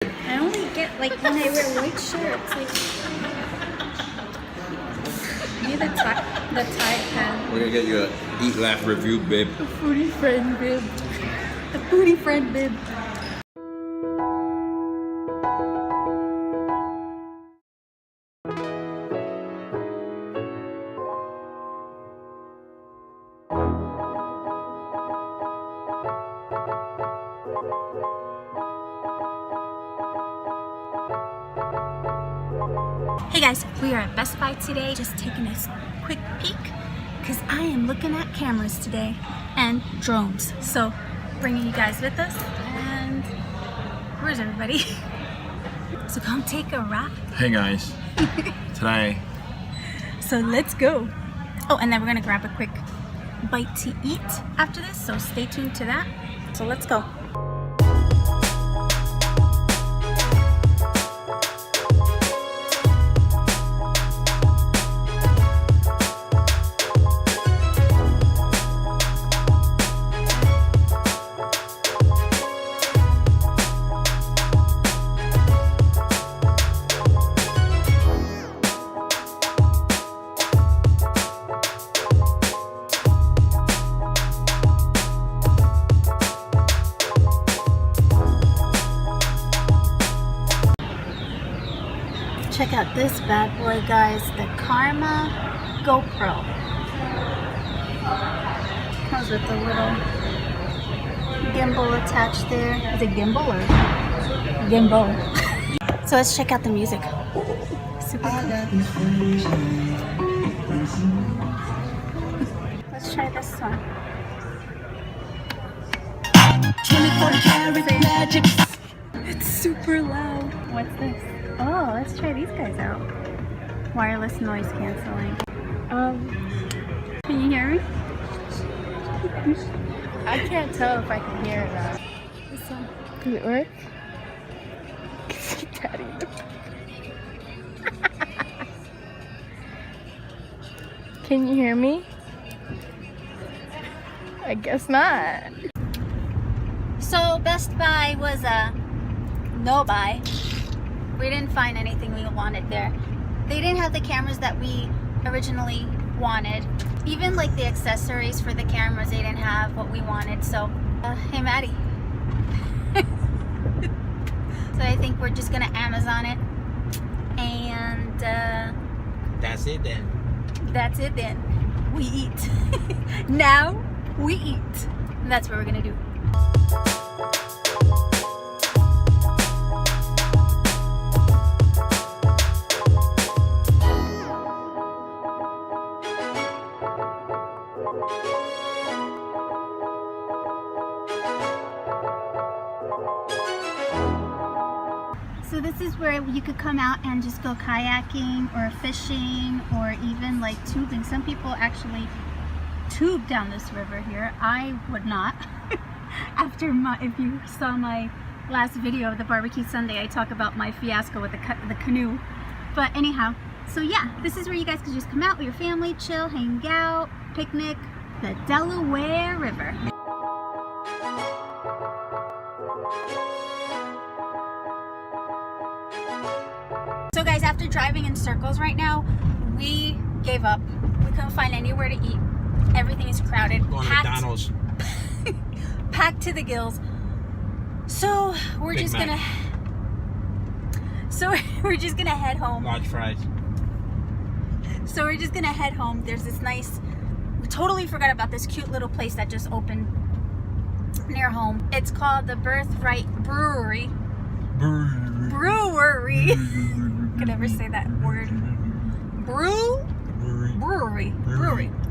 I only get like when I wear white shirts, like maybe the tie pen. We're gonna get you a EatLaughReview bib. A foodie friend bib. A foodie friend bib. Hey guys, we are at Best Buy today, just taking a quick peek because I am looking at cameras today and drones. So bringing you guys with us, and where's everybody? So come take a ride. Hey guys, today. So let's go. Oh, and then we're gonna grab a quick bite to eat after this, so stay tuned to that. So let's go. Check out this bad boy, guys, the Karma GoPro. Comes with a little gimbal attached there. Is it gimbal or gimbal? So let's check out the music. Super cool. Let's try this one. 24 karat magic. It's super loud. What's this? Oh, let's try these guys out. Wireless noise canceling. Can you hear me? I can't tell if I can hear it now. This one. Does it work? See Daddy. Can you hear me? I guess not. So Best Buy was a no buy. We didn't find anything we wanted there. They didn't have the cameras that we originally wanted. Even like the accessories for the cameras, they didn't have what we wanted. So, hey Maddie. So I think we're just gonna Amazon it. And That's it then. that's it then. We eat. Now we eat. And that's what we're gonna do. So this is where you could come out and just go kayaking or fishing or even like tubing. Some people actually tube down this river here. I would not. After if you saw my last video of the barbecue Sunday, I talk about my fiasco with the canoe. But anyhow, so yeah, this is where you guys could just come out with your family, chill, hang out, picnic, the Delaware River. So guys, after driving in circles right now, we gave up. We couldn't find anywhere to eat. Everything is crowded. Going to McDonald's. Packed to the gills. So we're Big just Mac. gonna head home. Large fries. So we're just gonna head home. There's this nice, we totally forgot about this cute little place that just opened near home. It's called the Birthright Brewery. Brewery. Could never say that word. Brewery.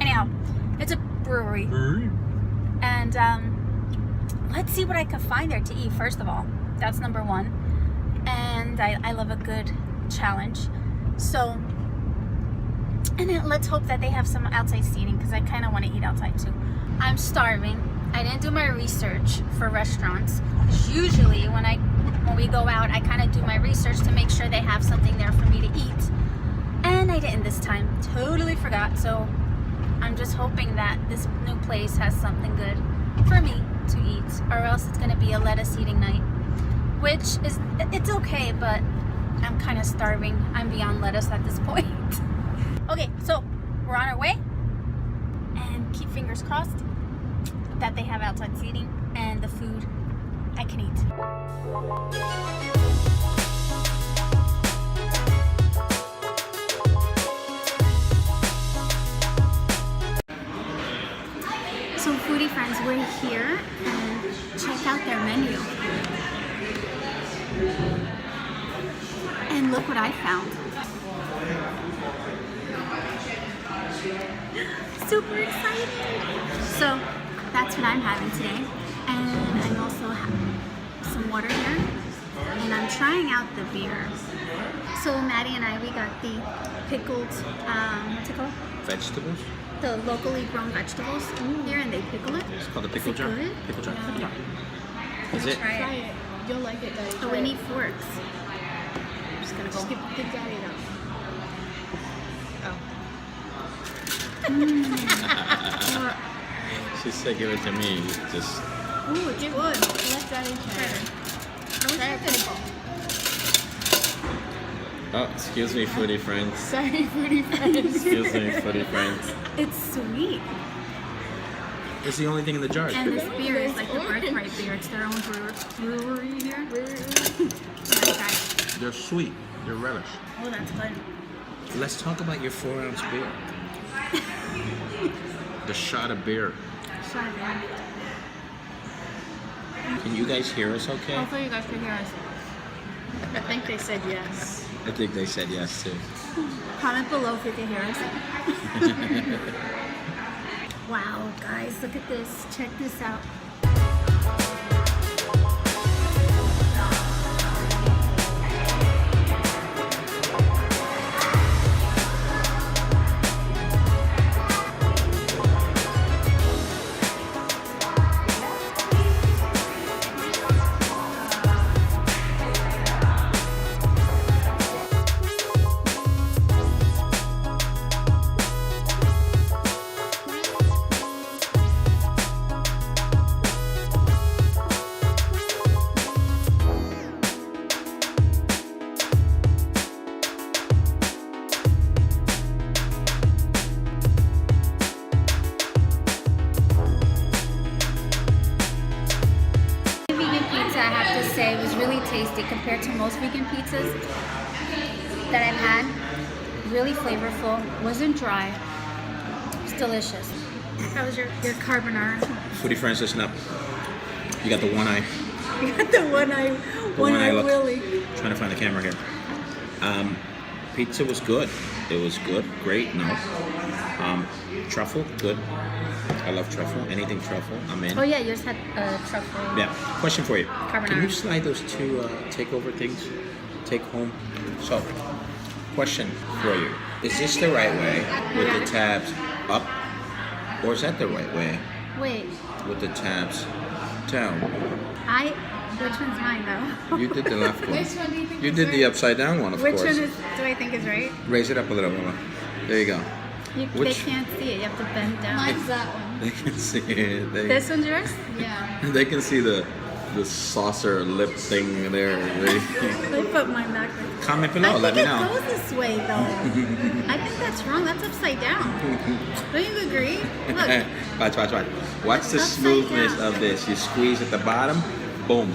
Anyhow, it's a brewery. And let's see what I can find there to eat, first of all. That's number one. And I love a good challenge. So, and then let's hope that they have some outside seating because I kind of want to eat outside too. I'm starving. I didn't do my research for restaurants. Usually when we go out, I kind of do my research to make sure they have something there for me to eat. And I didn't this time. Totally forgot. So I'm just hoping that this new place has something good for me to eat, or else it's going to be a lettuce eating night. which is, it's okay, but I'm kind of starving. I'm beyond lettuce at this point. Okay, so we're on our way, and keep fingers crossed that they have outside seating and the food I can eat. So foodie friends, we're here and check out their menu. And look what I found. Super excited. So that's what I'm having today. And I also have some water here. And I'm trying out the beer. So Maddie and I, we got the pickled, what's it called? Vegetables? The locally grown vegetables here, and they pickle it. It's called the pickle Is it jar. good? Pickle jar. Yeah. Is it? Try Try it. it. You'll like it, Daddy. Oh, we need forks. I'm just gonna Just go. give Daddy that. Oh. She said give it to me. Just Ooh, it's good. Let Daddy try it. Try it, people. oh, excuse me, foodie friends. Sorry, foodie friends. Excuse me, foodie friends. It's sweet. It's the only thing in the jar. And this beer is like the birthright beer. It's their own brewery here. Nice, guys. They're sweet. They're relish. Oh, that's good. Let's talk about your 4-ounce beer. The shot of beer. Sorry, man. Can you guys hear us okay? Hopefully you guys can hear us. I think they said yes. I think they said yes too. Comment below if you can hear us. Wow, guys, look at this. Check this out. Say it was really tasty compared to most vegan pizzas that I've had. Really flavorful, wasn't dry, it's delicious. How was your carbonara? Foodie friends, listen up. You got the one eye. You got the one eye look. Willy. Trying to find the camera here. Pizza was good. It was good. Great. No. Truffle, good. I love truffle. Anything truffle, I'm in. Oh yeah, yours had truffle. Yeah. Question for you. Carbonara. Can you slide those two takeover things? Take home. So, question for you. Is this the right way with the tabs up? Or is that the right way Wait, with the tabs down? which one's mine though? You did the left one. Which one do you think You is did the right? upside down one, of Which course. one do I think is right? Raise it up a little, Mama. There you go. They Which- can't see it. You have to bend down. Mine's that one. They can see it. This one's yours? Yeah. They can see the saucer lip thing there. They put mine backwards. Comment I below. think Let me it know. goes this way though. I think that's wrong. That's upside down. Don't you agree? Look. Watch. Watch the Upside smoothness down. of this. You squeeze at the bottom, boom.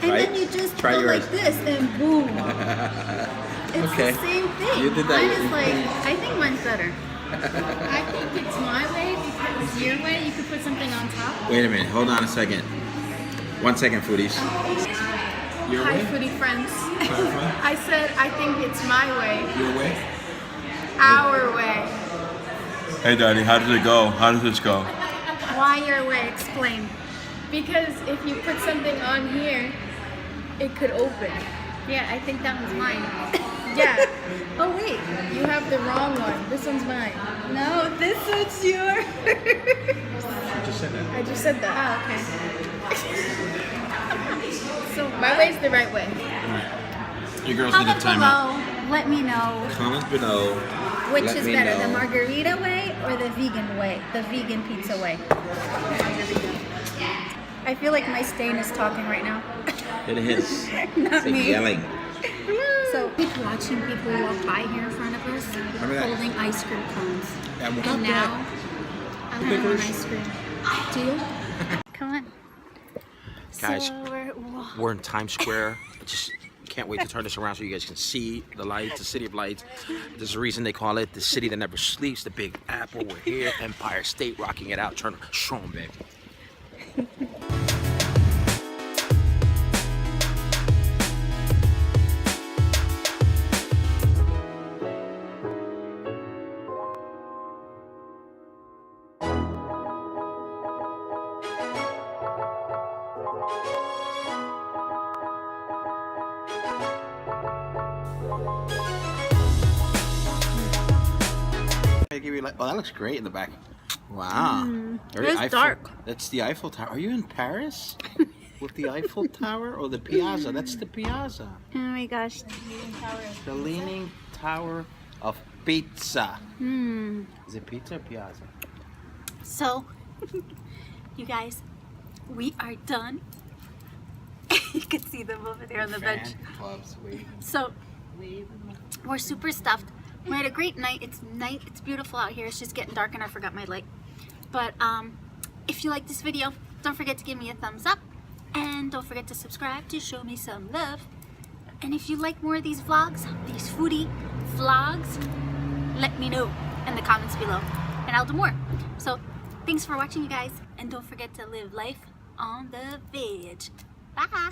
And right? then you just Try go yours. like this and boom. It's Okay. the same thing. You did that. Mine is like, I think mine's better. I think it's my way because your way, you could put something on top. Wait a minute. Hold on a second. 1 second, foodies. Your Hi, way? foodie friends. Clarify. I said I think it's my way, Your way? our way. Hey Daddy, how does it go? How does this go? Why your way? Explain. Because if you put something on here, it could open. Yeah, I think that one's mine. Yeah, Oh wait. you have the wrong one. This one's mine. No, this one's yours. I just said that. I just said that. Oh, okay. So my way's the right way. You girls need a Comment timeout. below. Let me know Comment below. which Let is me better, know. the margarita way or the vegan way, the vegan pizza way. I feel like my stain is talking right now. It is. Not It's like me. yelling. So keep watching people walk by here in front of us that? holding ice cream cones. Yeah, well, And now I'm having an ice cream. Do you? Come on. Guys, So we're in Times Square. I just can't wait to turn this around so you guys can see the lights, the city of lights. There's a reason they call it the city that never sleeps, the Big Apple. We're here, Empire State, rocking it out. Turn it, show 'em, baby. I give you like, oh, that looks great in the back. Wow. Very it's Eiffel- dark. That's the Eiffel Tower. Are you in Paris? With the Eiffel Tower or the Piazza? That's the Piazza. Oh my gosh. The Leaning Tower of Pizza. Hmm. Is it pizza or Piazza? So, you guys, we are done. You can see them over there on the bench. Clubs waiting. So, we're super stuffed. We had a great night. It's beautiful out here. It's just getting dark and I forgot my light. But if you like this video, don't forget to give me a thumbs up. And don't forget to subscribe to show me some love. And if you like more of these vlogs, these foodie vlogs, let me know in the comments below. And I'll do more. So, thanks for watching, you guys. And don't forget to live life on the veg. Bye!